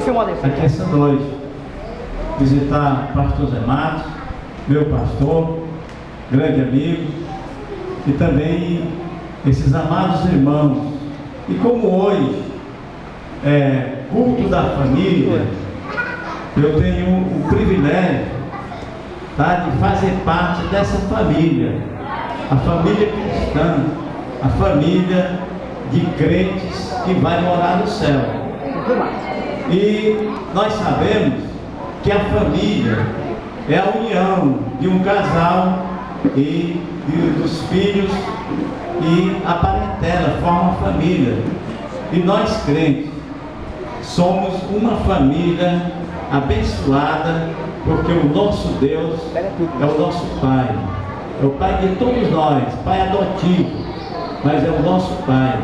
aqui essa noite, visitar o pastor Zé Matos, meu pastor, grande amigo, e também esses amados irmãos. E como hoje é culto da família, eu tenho o privilégio, tá, de fazer parte dessa família, a família cristã, a família de crentes que vai morar no céu. E nós sabemos que a família é a união de um casal e dos filhos, e a parentela forma a família. E nós crentes somos uma família abençoada, porque o nosso Deus é o nosso Pai, é o Pai de todos nós, Pai adotivo, mas é o nosso Pai.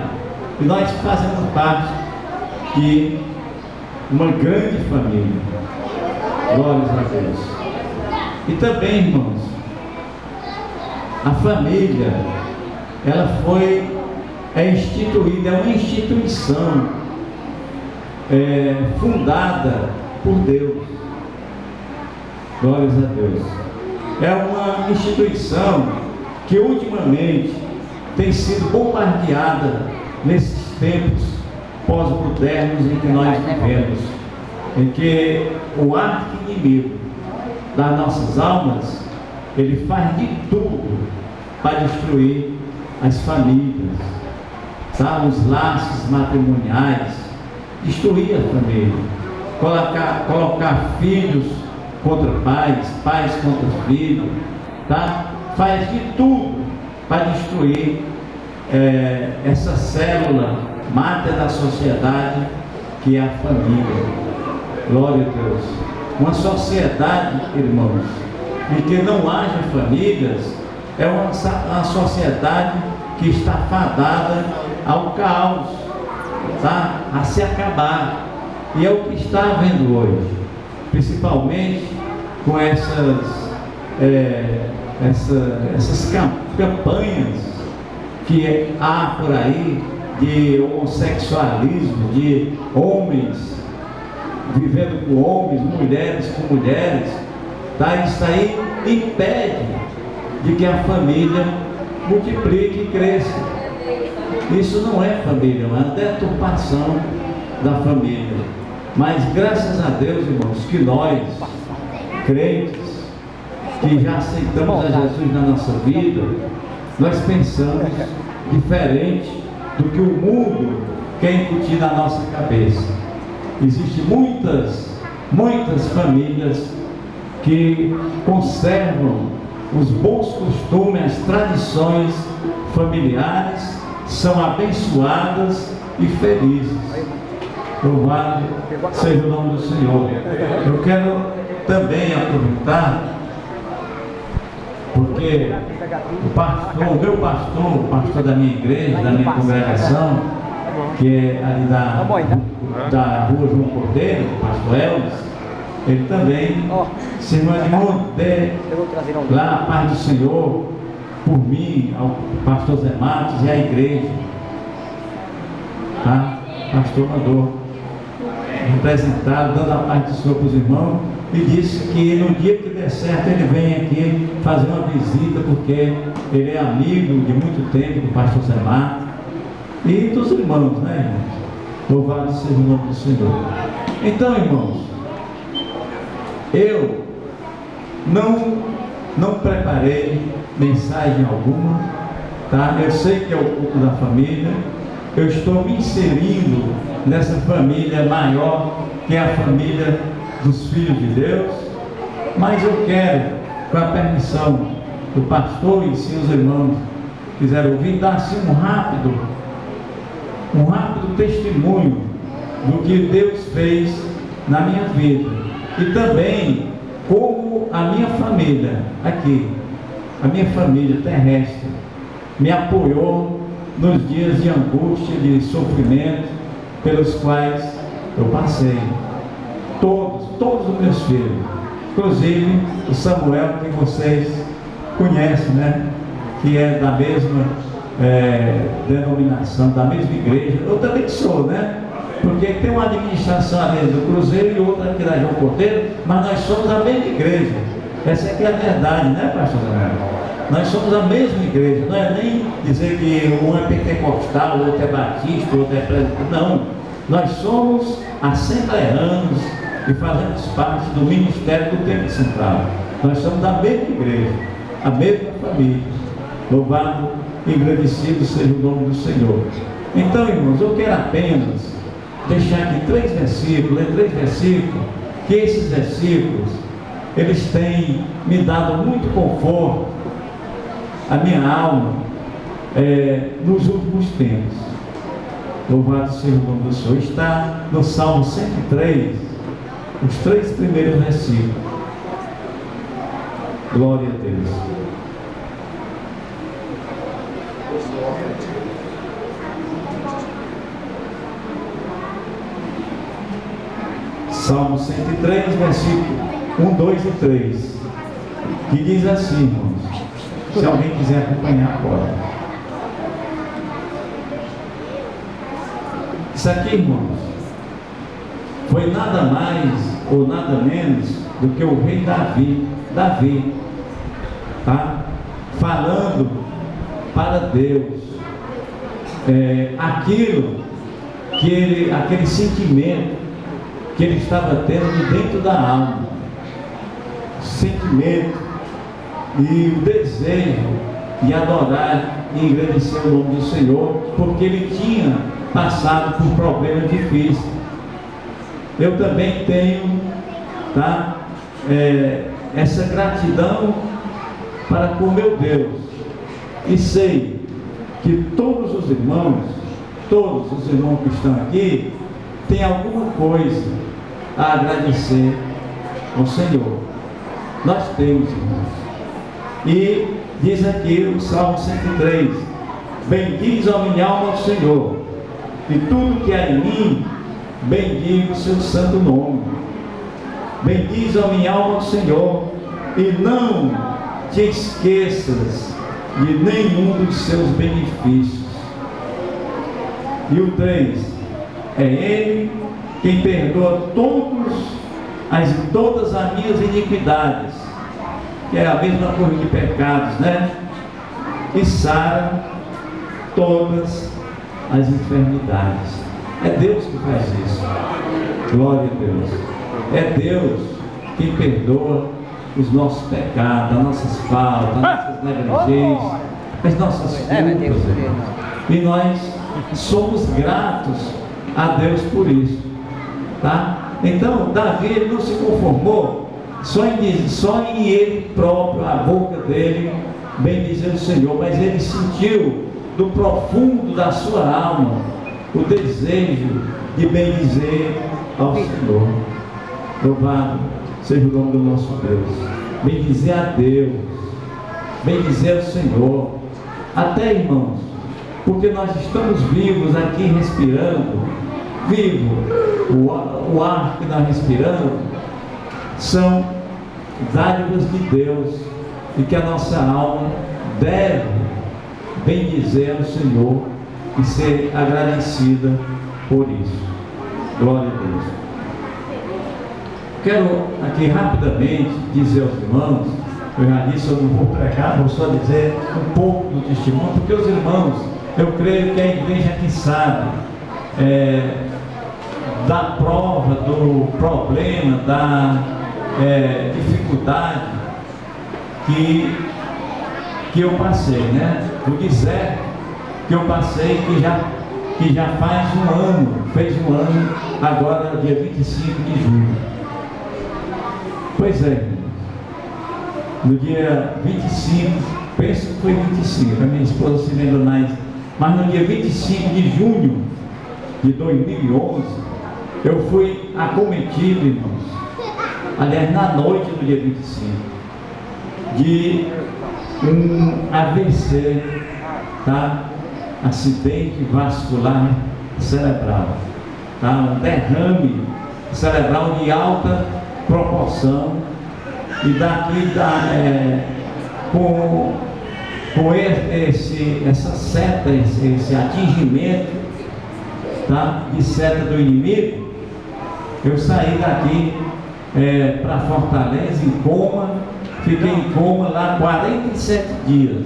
E nós fazemos parte de uma grande família. Glórias a Deus. E também, irmãos, a família, ela é instituída, é uma instituição fundada por Deus. Glórias a Deus. É uma instituição que ultimamente tem sido bombardeada nesses tempos pós-modernos em que nós vivemos, em que o arqui-inimigo das nossas almas, ele faz de tudo para destruir as famílias, tá? Os laços matrimoniais, destruir a família, colocar filhos contra pais, pais contra filhos, tá? Faz de tudo para destruir essa célula máter da sociedade, que é a família. Glória a Deus. Uma sociedade, irmãos, em que não haja famílias, é uma sociedade que está fadada ao caos, tá? A se acabar. E é o que está havendo hoje, principalmente com essas campanhas que há por aí de homossexualismo, de homens vivendo com homens, mulheres com mulheres, tá? Isso aí impede de que a família multiplique e cresça. Isso não é família, é uma deturpação da família. Mas graças a Deus, irmãos, que nós, crentes, que já aceitamos a Jesus na nossa vida, nós pensamos diferente do que o mundo quer incutir na nossa cabeça. Existem muitas famílias que conservam os bons costumes, as tradições familiares, são abençoadas e felizes. Louvado seja o nome do Senhor. Eu quero também aproveitar, porque o meu pastor, o pastor da minha igreja, da minha congregação, que é ali da rua João Cordeiro, o pastor Elvis, ele também se animou lá a paz do Senhor, por mim, ao pastor Zé Matos e à igreja, tá? O pastor mandou representar, dando a paz do Senhor para os irmãos, e disse que no dia que der certo ele vem aqui fazer uma visita, porque ele é amigo de muito tempo do pastor Zé Matos e dos irmãos, né, irmãos? Louvado seja o nome do Senhor. Então, irmãos, eu não preparei mensagem alguma, tá? Eu sei que é o culto da família, eu estou me inserindo nessa família maior, que é a família dos filhos de Deus, mas eu quero, com a permissão do pastor e se os irmãos quiserem ouvir, dar assim um rápido testemunho do que Deus fez na minha vida, e também como a minha família aqui, a minha família terrestre, me apoiou nos dias de angústia, de sofrimento pelos quais eu passei. Todos os meus filhos, inclusive o Samuel, que vocês conhecem, né? Que é da mesma denominação, da mesma igreja. Eu também sou, né? Porque tem uma administração ali do Cruzeiro e outra aqui da João Cordeiro, mas nós somos a mesma igreja. Essa aqui é a verdade, né, pastor Daniel? Nós somos a mesma igreja, não é nem dizer que um é pentecostal, o outro é batista, o outro é presbiteriano. Não, nós somos assembleanos e fazemos parte do ministério do Templo Central. Nós somos da mesma igreja, a mesma família. Louvado e agradecido seja o nome do Senhor. Então, irmãos, eu quero apenas deixar aqui ler três versículos, que esses versículos, eles têm me dado muito conforto à minha alma nos últimos tempos. Louvado seja o nome do Senhor. Está no Salmo 103, os 3 primeiros versículos. Glória a Deus. Salmo 103, versículo 1, 2 e 3, que diz assim, irmãos, se alguém quiser acompanhar agora. Isso aqui, irmãos, foi nada mais ou nada menos do que o rei Davi, tá? Falando para Deus aquele sentimento que ele estava tendo de dentro da alma, o sentimento e o desejo de adorar e engrandecer o nome do Senhor, porque ele tinha passado por problemas difíceis. Eu também tenho, tá, essa gratidão para com meu Deus, e sei que todos os irmãos que estão aqui têm alguma coisa a agradecer ao Senhor. Nós temos, irmãos. E diz aqui o Salmo 103: bendiz a minha alma ao Senhor, e tudo que há em mim, bendiga o seu santo nome. Bendiz a minha alma ao Senhor, e não te esqueças de nenhum dos seus benefícios. E o 3: é Ele quem perdoa todas as minhas iniquidades, que é a mesma coisa de pecados, né? E sara todas as enfermidades. É Deus que faz isso. Glória a Deus. É Deus quem perdoa os nossos pecados, as nossas faltas, as nossas negligências, as nossas culpas. E nós somos gratos a Deus por isso, tá? Então Davi, ele não se conformou só em ele próprio, a boca dele bem dizer o Senhor, mas ele sentiu do profundo da sua alma o desejo de bem dizer ao Senhor. Louvado seja o nome do nosso Deus. Bem dizer a Deus, bem dizer ao Senhor, até, irmãos, porque nós estamos vivos aqui respirando, vivo, o ar que nós respiramos são dádivas de Deus, e que a nossa alma deve bendizer ao Senhor e ser agradecida por isso. Glória a Deus. Quero aqui rapidamente dizer aos irmãos, eu já disse, eu não vou pregar, vou só dizer um pouco do testemunho, porque os irmãos, eu creio que a igreja aqui sabe da prova, do problema, da dificuldade que eu passei, né? O deserto que eu passei, que já faz um ano, fez um ano, agora dia 25 de junho. Pois é, no dia 25, penso que foi 25, a minha esposa se lembra mais, mas no dia 25 de junho de 2011, eu fui acometido, irmãos, aliás, na noite do dia 25, de um AVC, tá? Acidente vascular cerebral, tá? Um derrame cerebral de alta proporção, e daqui com essa seta, esse atingimento, tá, de seta do inimigo, eu saí daqui para Fortaleza em coma, fiquei em coma lá 47 dias,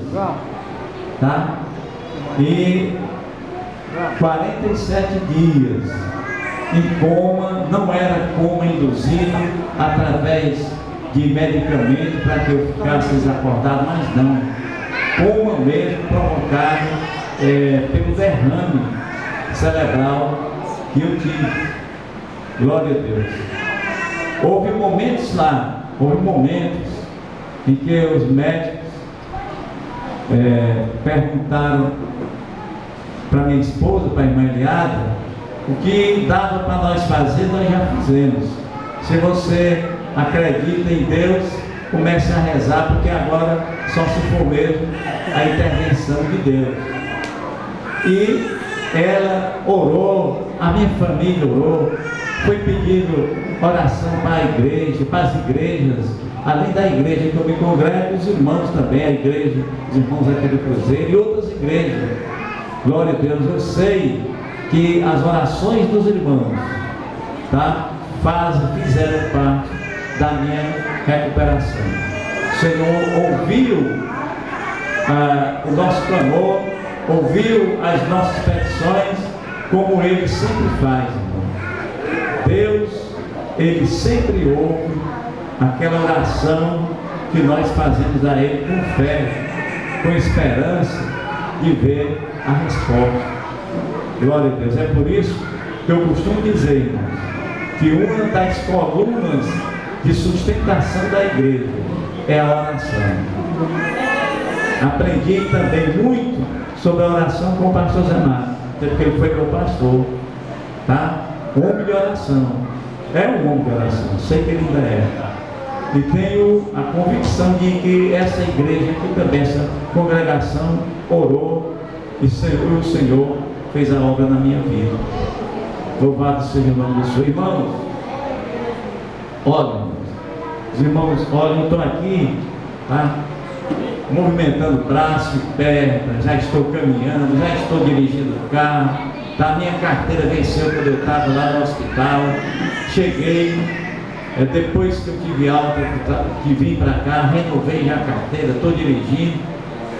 tá? E 47 dias em coma, não era coma induzido através de medicamento para que eu ficasse desacordado, mas não, coma mesmo provocado pelo derrame cerebral que eu tive. Glória a Deus. Houve momentos em que os médicos perguntaram para minha esposa, para a irmã Eliada, o que dava para nós fazer, nós já fizemos. Se você acredita em Deus, comece a rezar, porque agora só se for mesmo a intervenção de Deus. E ela orou, a minha família orou, foi pedindo oração para a igreja, para as igrejas, além da igreja que eu me congrego, os irmãos também, a igreja, os irmãos aqui do Cruzeiro e outras igrejas. Glória a Deus. Eu sei que as orações dos irmãos, tá, fizeram parte da minha recuperação. O Senhor ouviu o nosso clamor, ouviu as nossas petições, como Ele sempre faz, irmão. Deus, Ele sempre ouve aquela oração que nós fazemos a Ele com fé, com esperança de ver a resposta. Glória a Deus. É por isso que eu costumo dizer, irmãos, que uma das colunas de sustentação da igreja é a oração. Aprendi também muito sobre a oração com o pastor Zé Marcos, porque ele foi meu pastor, tá? Homem de oração, é um homem de oração, sei que ele ainda é, e tenho a convicção de que essa igreja aqui também, essa congregação orou e o Senhor fez a obra na minha vida. Louvado seja o nome do Senhor. Irmãos, olha, os irmãos, olha, eu estou aqui, tá, movimentando o braço e perna, já estou caminhando, já estou dirigindo o carro, tá, minha carteira venceu quando eu estava lá no hospital, cheguei, depois que eu tive alta, que vim para cá, renovei já a carteira, estou dirigindo,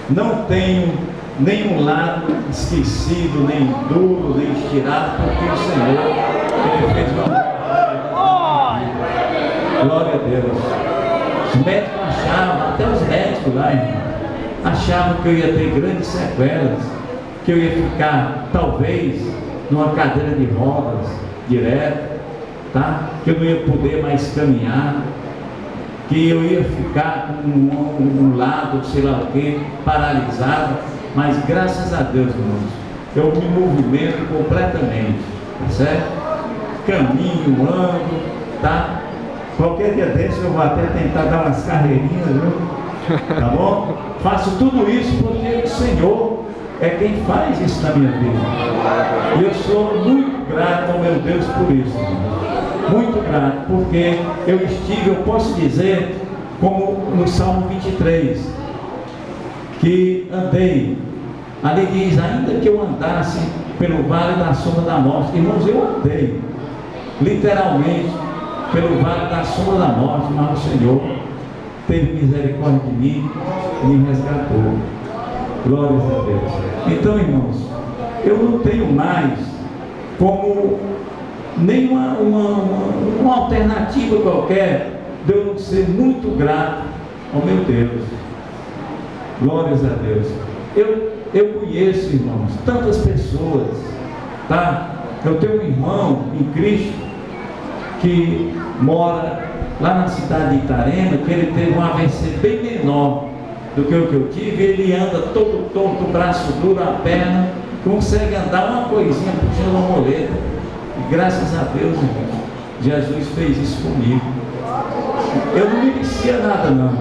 não tenho nenhum lado esquecido, nem duro, nem estirado, porque o Senhor, Ele fez uma glória a Deus. Os médicos achavam, até os médicos lá, irmão, achavam que eu ia ter grandes sequelas, que eu ia ficar, talvez, numa cadeira de rodas, direto, tá? Que eu não ia poder mais caminhar, que eu ia ficar com um lado, sei lá o que, paralisado, mas graças a Deus, irmãos, eu me movimento completamente, tá certo? Caminho, ando, tá? Qualquer dia desse eu vou até tentar dar umas carreirinhas, viu? Tá bom? Faço tudo isso porque o Senhor é quem faz isso na minha vida. E eu sou muito grato ao meu Deus por isso, irmãos. Muito grato, porque eu posso dizer, como no Salmo 23, que andei, ali diz, ainda que eu andasse pelo vale da sombra da morte, irmãos, eu andei, literalmente, pelo vale da sombra da morte, mas o Senhor teve misericórdia de mim e me resgatou. Glórias a Deus. Então, irmãos, eu não tenho mais como nenhuma uma alternativa qualquer de eu não ser muito grato ao meu Deus. Glórias a Deus. Eu conheço, irmãos, tantas pessoas, tá? Eu tenho um irmão em Cristo que mora lá na cidade de Itarema, que ele teve um AVC bem menor do que o que eu tive. Ele anda todo torto, o braço duro, a perna, consegue andar uma coisinha puxando uma muleta. E graças a Deus, irmão, Jesus fez isso comigo. Eu não merecia nada não,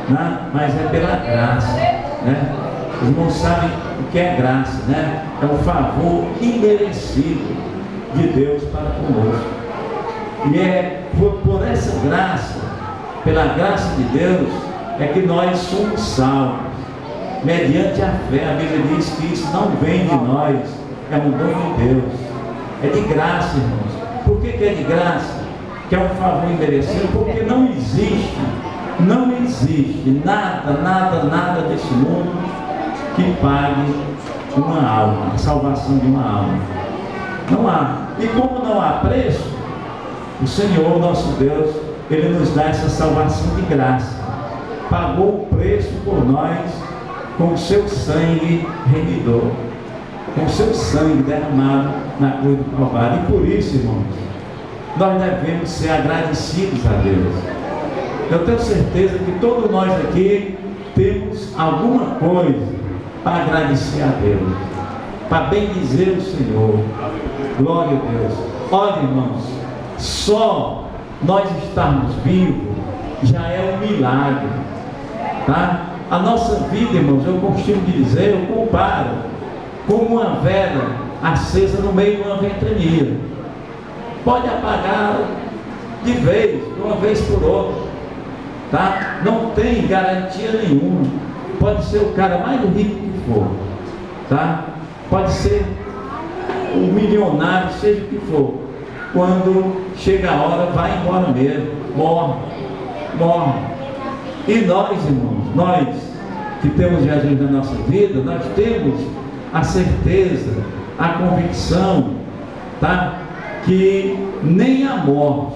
né? Mas é pela graça, né? Os irmãos sabem o que é graça, né? É um favor imerecido de Deus para conosco. E é por essa graça, pela graça de Deus, é que nós somos salvos, mediante a fé. A Bíblia diz que isso não vem de nós, é um dom de Deus. É de graça, irmãos. Por que é de graça? Que é um favor imerecido? Porque não existe nada desse mundo que pague uma alma, a salvação de uma alma. Não há. E como não há preço, o Senhor, nosso Deus, Ele nos dá essa salvação de graça. Pagou o preço por nós com o seu sangue remidor, com o seu sangue derramado na cruz do Calvário. E por isso, irmãos, nós devemos ser agradecidos a Deus. Eu tenho certeza que todos nós aqui temos alguma coisa para agradecer a Deus, para bendizer o Senhor. Glória a Deus. Olha, irmãos, só nós estarmos vivos já é um milagre, tá? A nossa vida, irmãos, eu costumo dizer, eu comparo como uma vela acesa no meio de uma ventania. Pode apagar de uma vez por outra, tá? Não tem garantia nenhuma. Pode ser o cara mais rico que for, tá? Pode ser um milionário, seja o que for. Quando chega a hora, vai embora mesmo, morre. E nós, irmãos, nós que temos Jesus na nossa vida, nós temos a certeza, a convicção, tá? Que nem a morte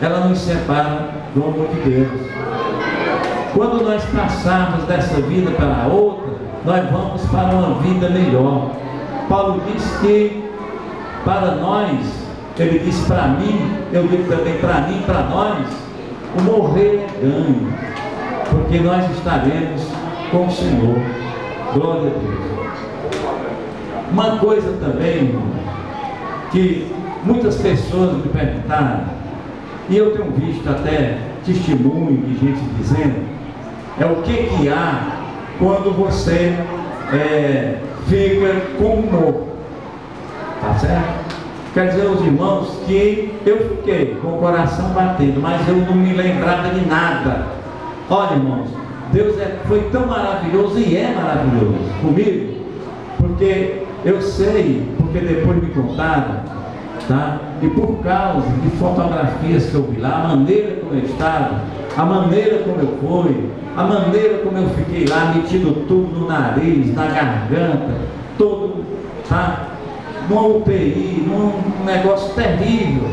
ela nos separa do amor de Deus. Quando nós passarmos dessa vida para a outra, nós vamos para uma vida melhor. Paulo diz que para nós, ele disse para mim, eu digo também para mim, para nós, o morrer é ganho, porque nós estaremos com o Senhor. Glória a Deus. Uma coisa também, irmão, que muitas pessoas me perguntaram, e eu tenho visto até testemunho de gente dizendo, é o que há quando você fica como morto. Tá certo? Quer dizer, os irmãos, que eu fiquei com o coração batendo, mas eu não me lembrava de nada. Olha, irmãos, Deus foi tão maravilhoso e é maravilhoso comigo, porque eu sei, porque depois me contaram, tá? E por causa de fotografias que eu vi lá, a maneira como eu estava, a maneira como eu fui, a maneira como eu fiquei lá, metido tudo no nariz, na garganta, todo, tá? Numa UTI, num negócio terrível,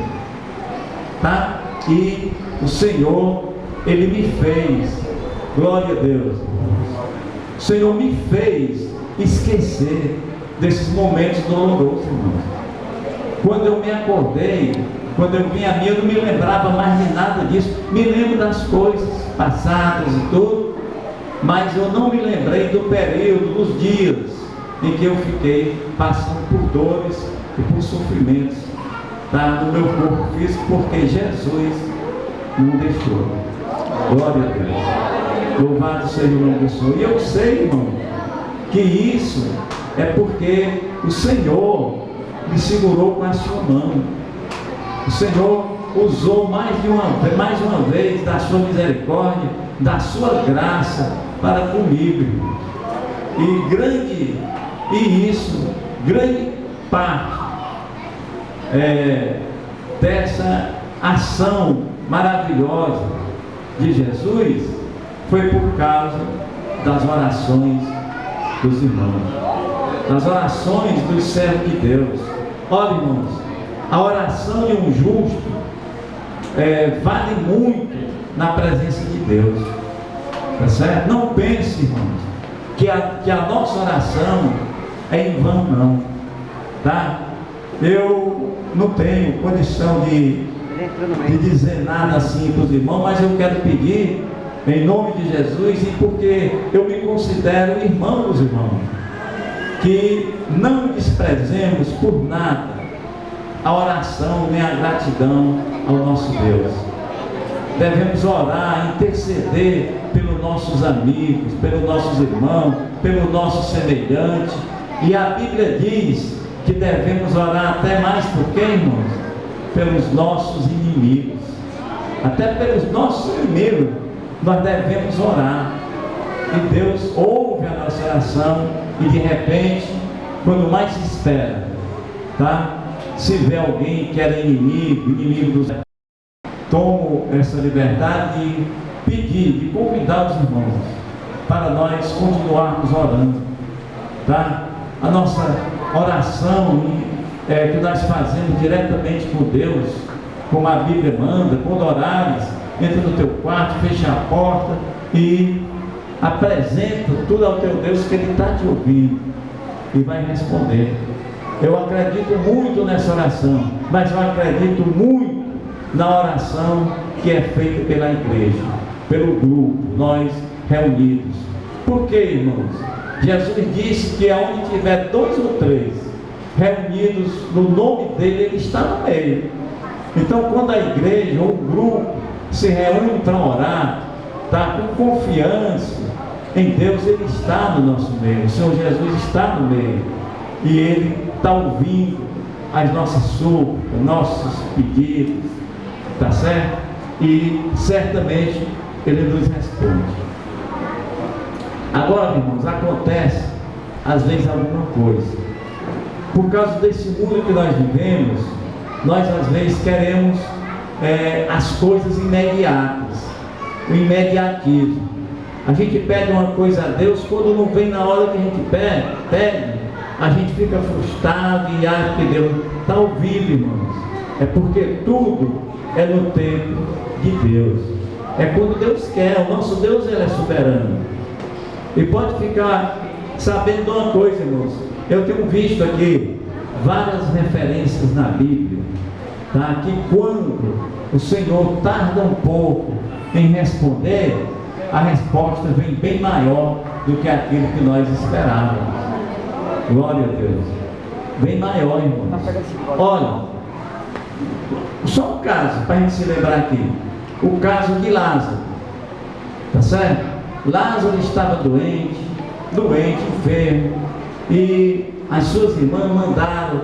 tá? E o Senhor, Ele me fez, glória a Deus, o Senhor me fez esquecer desses momentos dolorosos, irmãos. Quando eu me acordei, quando eu vim a mim, eu não me lembrava mais de nada disso. Me lembro das coisas passadas e tudo, mas eu não me lembrei do período, dos dias em que eu fiquei passando por dores e por sofrimentos, tá, no meu corpo físico, porque Jesus não deixou. Glória a Deus. Louvado seja o nome do Senhor. E eu sei, irmão, que isso é porque o Senhor me segurou com a sua mão. O Senhor usou mais uma vez da sua misericórdia, da sua graça para comigo. Grande parte dessa ação maravilhosa de Jesus foi por causa das orações dos irmãos, das orações dos servos de Deus. Olha, irmãos, a oração de um justo vale muito na presença de Deus, tá certo? Não pense, irmãos, que a nossa oração é em vão, não, tá? Eu não tenho condição de dizer nada assim para os irmãos, mas eu quero pedir em nome de Jesus, e porque eu me considero irmão dos irmãos, que não desprezemos por nada a oração nem a gratidão ao nosso Deus. Devemos orar, interceder pelos nossos amigos, pelos nossos irmãos, pelo nosso semelhante. E a Bíblia diz que devemos orar até mais por quem, irmãos? Pelos nossos inimigos. Até pelos nossos inimigos nós devemos orar. E Deus ouve a nossa oração e de repente, quando mais se espera, tá? se vê alguém que era inimigo dos... Tomo essa liberdade de pedir, de convidar os irmãos para nós continuarmos orando, tá? A nossa oração que nós fazemos diretamente com Deus, como a Bíblia manda, quando orares, entra no teu quarto, fecha a porta e apresenta tudo ao teu Deus, que Ele está te ouvindo e vai responder. Eu acredito muito nessa oração, mas eu acredito muito na oração que é feita pela igreja, pelo grupo, nós reunidos. Por quê, irmãos? Jesus disse que onde tiver 2 ou 3 reunidos no nome dele, Ele está no meio. Então, quando a igreja ou o grupo se reúne para orar, está com confiança em Deus, Ele está no nosso meio. O Senhor Jesus está no meio e Ele está ouvindo as nossas súplicas, nossos pedidos, tá certo? E certamente Ele nos responde. Agora, irmãos, acontece às vezes alguma coisa. Por causa desse mundo que nós vivemos, nós às vezes queremos as coisas imediatas, o imediatismo. A gente pede uma coisa a Deus, quando não vem na hora que a gente pede, a gente fica frustrado e acha que Deus está ouvindo, irmãos. É porque tudo é no tempo de Deus. É quando Deus quer. O nosso Deus, Ele é soberano. E pode ficar sabendo de uma coisa, irmãos. Eu tenho visto aqui várias referências na Bíblia, tá? Que quando o Senhor tarda um pouco em responder, a resposta vem bem maior do que aquilo que nós esperávamos. Glória a Deus. Bem maior, irmãos. Olha, só um caso para a gente se lembrar aqui. O caso de Lázaro, tá certo? Lázaro estava doente, enfermo, e as suas irmãs mandaram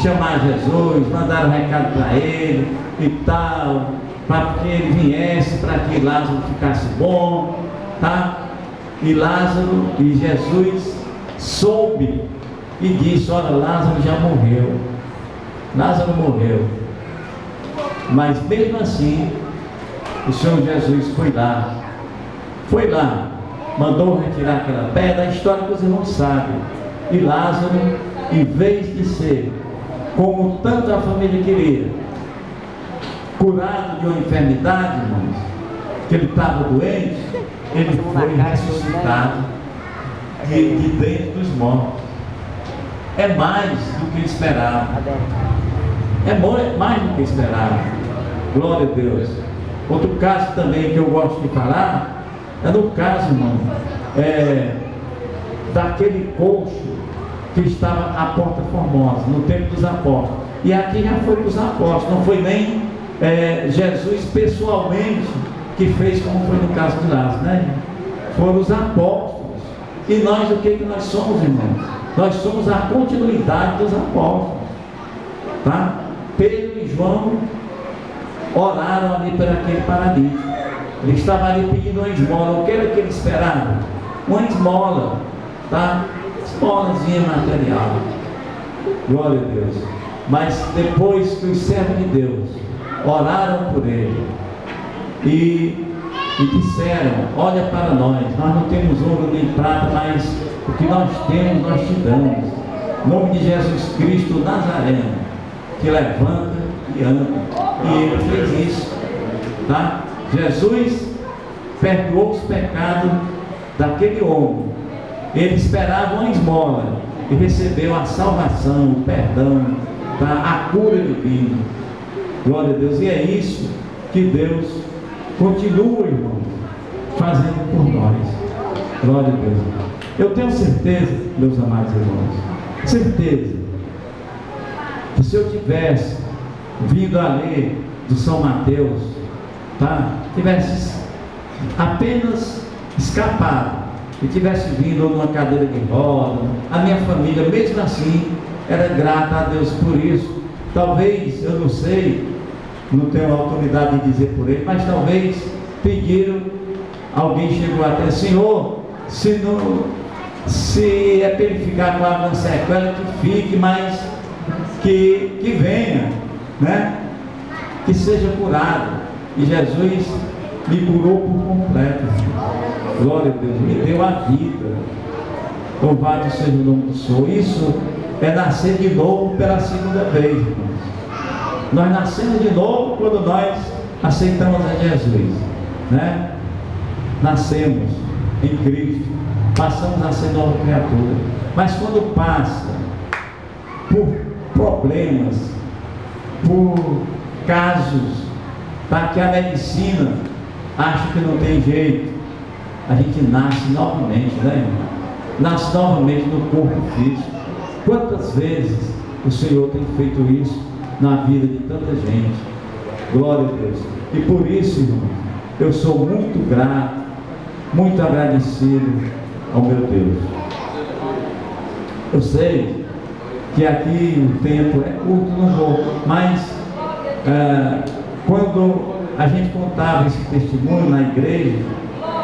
chamar Jesus, mandaram recado para ele e tal, para que ele viesse, para que Lázaro ficasse bom, tá? E Lázaro, e Jesus soube e disse: olha, Lázaro já morreu. Lázaro morreu. Mas mesmo assim, o Senhor Jesus foi lá, mandou retirar aquela pedra, a história que os irmãos sabem. E Lázaro, em vez de ser, como tanto a família queria, curado de uma enfermidade, irmãos, que ele estava doente, ele foi ressuscitado de dentro dos mortos. É mais do que esperava. É mais do que esperava. Glória a Deus. Outro caso também que eu gosto de falar é no caso, irmão, daquele coxo que estava à Porta Formosa, no tempo dos apóstolos. E aqui já foi para os apóstolos, não foi nem Jesus pessoalmente que fez, como foi no caso de Lázaro, né? Foram os apóstolos. E nós, o que nós somos, irmãos? Nós somos a continuidade dos apóstolos, tá? Pedro e João oraram ali por aquele paralítico. Ele estava ali pedindo uma esmola. O que era que ele esperava? Uma esmola, tá? Esmolazinha material. Glória a Deus. Mas depois que os servos de Deus oraram por ele e disseram: olha para nós não temos ouro nem prata, mas o que nós temos nós te damos. Em nome de Jesus Cristo Nazareno, que levanta e anda. E ele fez isso, tá? Jesus perdoou os pecados daquele homem. Ele esperava uma esmola e recebeu a salvação, o perdão, tá? A cura divina. Glória a Deus. E é isso que Deus continua, irmão, fazendo por nós. Glória a Deus. Eu tenho certeza, meus amados irmãos, certeza, que se eu tivesse vindo a ler do São Mateus, tá? Tivesse apenas escapado e tivesse vindo numa cadeira de roda, a minha família, mesmo assim, era grata a Deus por isso. Talvez, eu não sei, não tenho autoridade de dizer por ele, mas talvez pediram, alguém chegou até: Senhor, se é para ele ficar com a sequela, que fique, mas que venha, né? Que seja curado. E Jesus me curou por completo. Glória a Deus, me deu a vida. Louvado seja o nome do Senhor. Isso é nascer de novo pela segunda vez, irmãos. Nós nascemos de novo quando nós aceitamos a Jesus, né? Nascemos em Cristo, passamos a ser nova criatura. Mas quando passa por problemas, por casos, tá, que a medicina acha que não tem jeito, a gente nasce novamente, né, irmão? Nasce novamente no corpo físico. Quantas vezes o Senhor tem feito isso na vida de tanta gente? Glória a Deus. E por isso, irmão, eu sou muito grato, muito agradecido ao meu Deus. Eu sei que aqui o tempo é curto, não vou, mas quando a gente contava esse testemunho na igreja,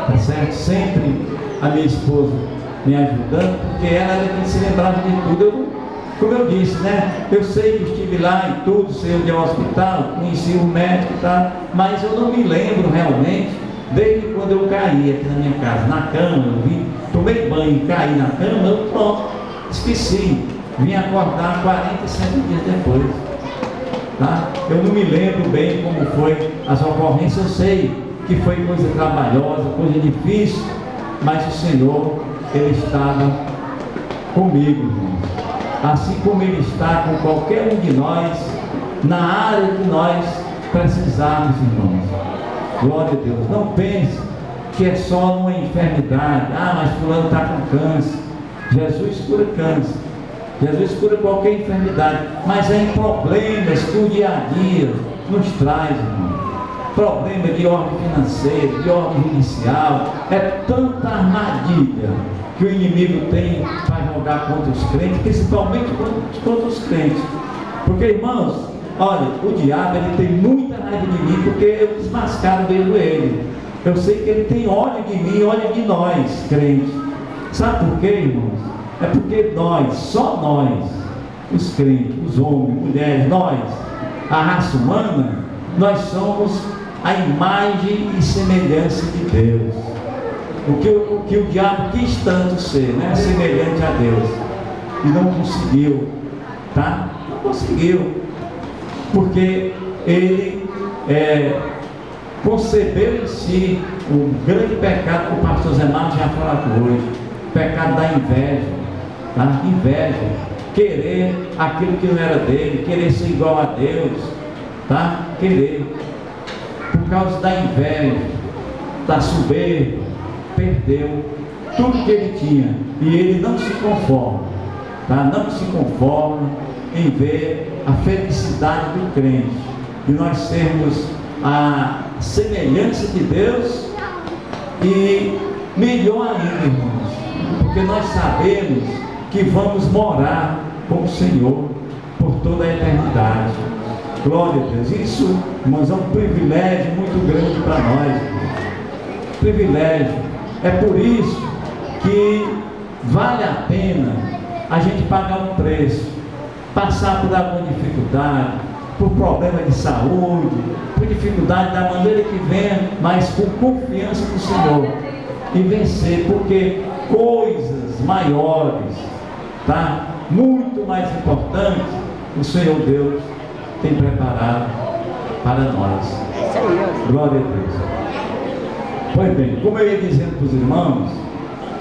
tá certo? Sempre a minha esposa me ajudando, porque ela era quem se lembrava de tudo. Como eu disse, né? Eu sei que estive lá e tudo, sei onde é o hospital, conheci o médico e tal, mas eu não me lembro realmente, desde quando eu caí aqui na minha casa, na cama, eu vim, tomei banho e caí na cama, eu pronto, esqueci, vim acordar 47 dias depois. Tá? Eu não me lembro bem como foi as ocorrências, eu sei que foi coisa trabalhosa, coisa difícil, mas o Senhor, Ele estava comigo, irmãos. Assim como Ele está com qualquer um de nós, na área que nós precisarmos, irmãos. Glória a Deus. Não pense que é só uma enfermidade. Ah, mas fulano está com câncer. Jesus cura câncer. Jesus cura qualquer enfermidade. Mas é em problemas que o dia a dia nos traz, irmão. Problema de ordem financeira, de ordem judicial. É tanta armadilha que o inimigo tem para jogar contra os crentes, principalmente contra os crentes. Porque, irmãos, olha, o diabo, ele tem muita raiva de mim, porque eu desmascaro mesmo ele. Eu sei que ele tem ódio de mim, ódio de nós, crentes. Sabe por quê, irmãos? É porque nós, só nós, os crentes, os homens, mulheres, nós, a raça humana, nós somos a imagem e semelhança de Deus. O que o diabo quis tanto ser, né? Semelhante a Deus, e não conseguiu, tá? Não conseguiu, porque ele concebeu em si o grande pecado que o pastor Zé Marcos já falou hoje, o pecado da inveja, tá? Inveja, querer aquilo que não era dele, querer ser igual a Deus, tá? Querer, por causa da inveja, da soberba, perdeu tudo que ele tinha, e ele não se conforma, tá? Não se conforma em ver a felicidade do crente, e nós sermos a semelhança de Deus, e melhor ainda, irmãos, porque nós sabemos que vamos morar com o Senhor por toda a eternidade. Glória a Deus. Isso, irmãos, é um privilégio muito grande para nós, irmãos. Privilégio. É por isso que vale a pena a gente pagar um preço, passar por alguma dificuldade, por problema de saúde, por dificuldade da maneira que vem, mas com confiança no Senhor, e vencer, porque coisas maiores, tá? Muito mais importantes, o Senhor Deus tem preparado para nós. Glória a Deus. Pois bem, como eu ia dizendo para os irmãos,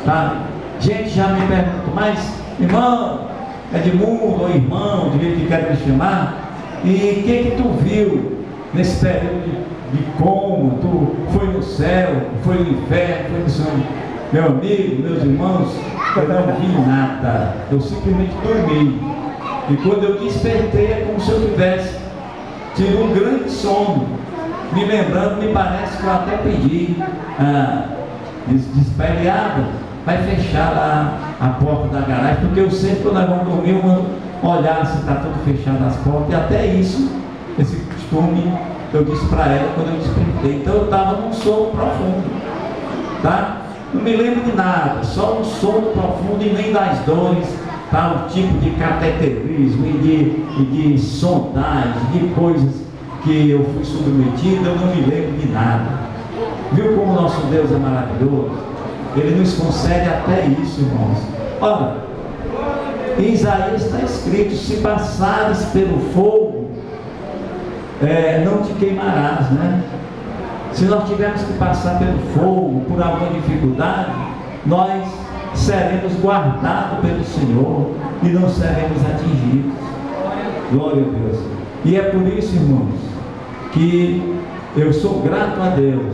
tá? Gente já me pergunta, mas irmão, Edmundo ou irmão, do jeito que quer me chamar, e o que tu viu nesse período de coma? Tu foi no céu, foi no inferno, foi no céu? Meu amigo, meus irmãos, eu não vi nada, eu simplesmente dormi. E quando eu despertei é como se eu tivesse tido um grande sono. Me lembrando, me parece que eu até pedi despelhada, vai fechar lá a porta da garagem, porque eu sempre, quando nós vamos dormir, eu mando olhar se está tudo fechado as portas, e até isso, esse costume, eu disse para ela quando eu despertei. Então eu estava num sono profundo, tá? Não me lembro de nada, só um sono profundo, e nem das dores tal tipo de cateterismo e de sondagem, de coisas que eu fui submetido, eu não me lembro de nada. Viu como nosso Deus é maravilhoso? Ele nos concede até isso, irmãos. Ora, em Isaías está escrito: se passares pelo fogo, não te queimarás, né? Se nós tivermos que passar pelo fogo, por alguma dificuldade, nós seremos guardados pelo Senhor e não seremos atingidos. Glória a Deus. E é por isso, irmãos, que eu sou grato a Deus,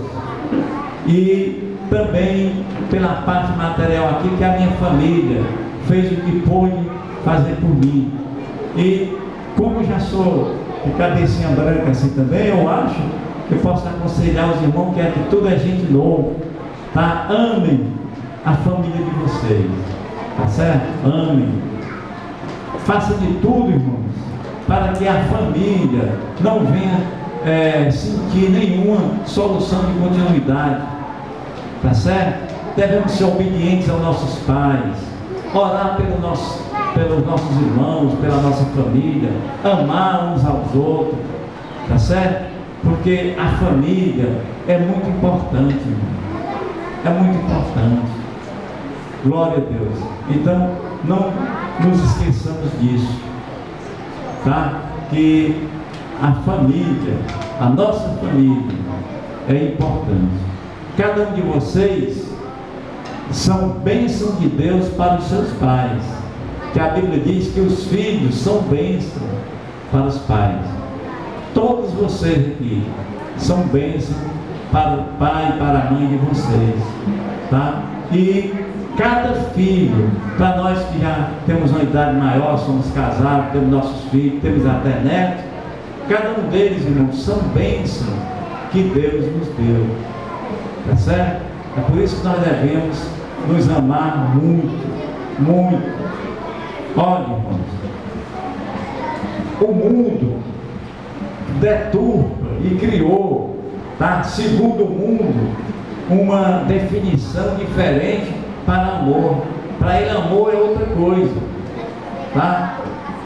e também pela parte material aqui, que a minha família fez o que pôde fazer por mim. E como já sou de cabecinha branca assim também, eu acho que eu posso aconselhar os irmãos que é que tudo é gente novo, tá? Amem a família de vocês, tá certo? Amem. Faça de tudo, irmãos, para que a família não venha sentir nenhuma solução de continuidade, tá certo? Devemos ser obedientes aos nossos pais, orar pelos nossos irmãos, pela nossa família, amar uns aos outros, tá certo? Porque a família é muito importante, irmão. É muito importante. Glória a Deus. Então, não nos esqueçamos disso, tá? Que a família, a nossa família, é importante. Cada um de vocês são bênçãos de Deus para os seus pais, que a Bíblia diz que os filhos são bênçãos para os pais. Todos vocês aqui são bênçãos para o pai e para a mãe de vocês, tá? E cada filho, para nós que já temos uma idade maior, somos casados, temos nossos filhos, temos até netos, cada um deles, irmãos, são bênçãos que Deus nos deu, tá certo? É por isso que nós devemos nos amar muito, muito. Olha, irmãos, o mundo deturpa e criou, tá? Segundo o mundo, uma definição diferente para amor. Para ele, amor é outra coisa, tá?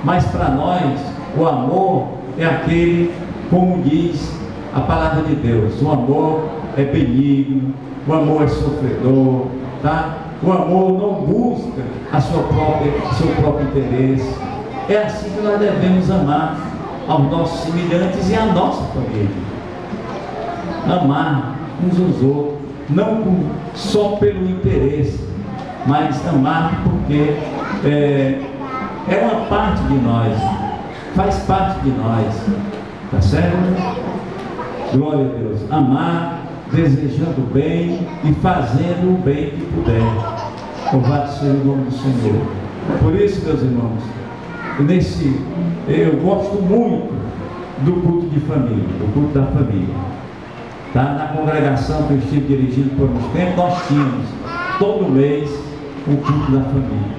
Mas para nós, o amor é aquele, como diz a palavra de Deus: o amor é benigno, o amor é sofredor, tá? O amor não busca seu próprio interesse. É assim que nós devemos amar aos nossos semelhantes e à nossa família. Amar uns aos outros, não só pelo interesse, mas amar porque é uma parte de nós, faz parte de nós, tá certo? Glória a Deus. Amar desejando o bem e fazendo o bem que puder. Louvado seja o nome do Senhor. Por isso, meus irmãos, eu gosto muito do culto de família, do culto da família. Tá? Na congregação que eu estive dirigindo por uns tempos, nós tínhamos todo mês o culto da família,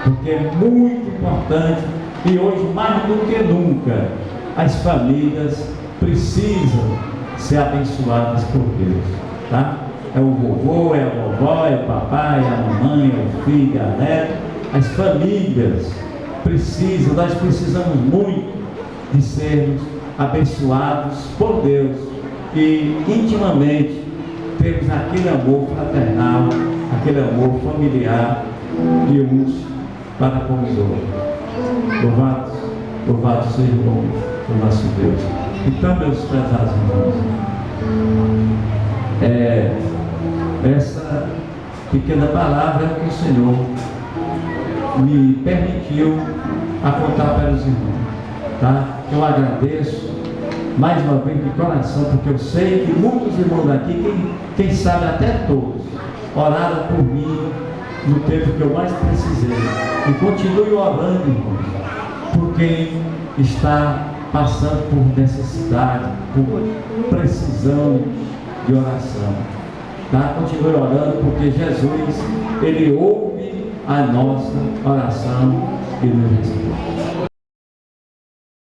porque é muito importante, e hoje mais do que nunca as famílias precisam ser abençoadas por Deus, tá? É o vovô, é a vovó, é o papai, é a mamãe, é o filho, é a neta. As famílias precisam, nós precisamos muito de sermos abençoados por Deus e intimamente termos aquele amor fraternal, aquele amor familiar de uns para com os outros. Louvado seja o nome do nosso Deus. Então, meus prezados irmãos, essa pequena palavra que o Senhor me permitiu apontar para os irmãos, tá? Eu agradeço mais uma vez de coração, porque eu sei que muitos irmãos daqui, quem sabe até todos, oraram por mim no tempo que eu mais precisei, e continue orando, irmãos, por quem está passando por necessidade, por precisão de oração, tá? Continue orando, porque Jesus, Ele ouve a nossa oração e nos responde.